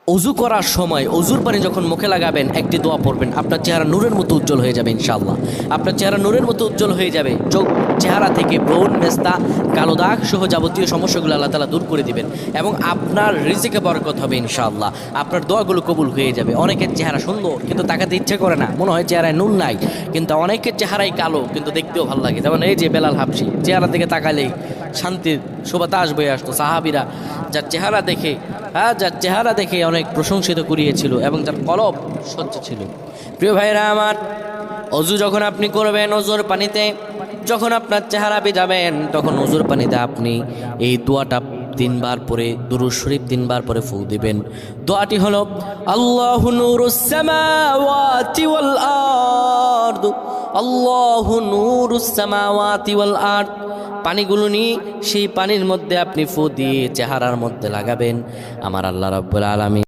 অজু করার সময় অজুর পানি যখন মুখে লাগাবেন একটি দোয়া পড়বেন, আপনার চেহারা নূরের মতো উজ্জ্বল হয়ে যাবে ইনশাআল্লাহ। আপনার চেহারা নূরের মতো উজ্জ্বল হয়ে যাবে, চোখ চেহারা থেকে ব্রণ, মেস্তা, কালো দাগ সহ যাবতীয় সমস্যাগুলো আল্লাহ তাআলা দূর করে দিবেন এবং আপনার রিজিকে বরকত হবে ইনশাআল্লাহ। আপনার দোয়াগুলো কবুল হয়ে যাবে। অনেকের চেহারা সুন্দর কিন্তু তাকাতে ইচ্ছে করে না, মনে হয় চেহারায় নূর নাই, কিন্তু অনেকের চেহারাই কালো কিন্তু দেখতেও ভালো লাগে। যেমন এই যে বেলাল হাবশি, চেহারা দিকে তাকালেই শান্তির সুবাতাস বয়ে আসতো। সাহাবীরা যার চেহারা দেখে অনেক প্রশংসিত করিয়েছিল এবং যার কলব স্বচ্ছ ছিল। প্রিয় ভাইরা আমার, অজু যখন আপনি করবেন, অজুর পানিতে যখন আপনার চেহারা ভিজাবেন, তখন অজুর পানিতে আপনি এই দোয়াটা 3 বার পরে, দুরূদ শরীফ 3 বার পরে ফু দিবেন। দোয়াটি হলো আল্লাহু নূরুস সামাওয়াতি ওয়াল আরদ, আল্লাহু নূরুস সামাওয়াতি ওয়াল আরদ। পানিগুলো নিয়ে সেই পানির মধ্যে আপনি ফু দিয়ে চেহারার মধ্যে লাগাবেন। আমার আল্লাহ রাব্বুল আলামিন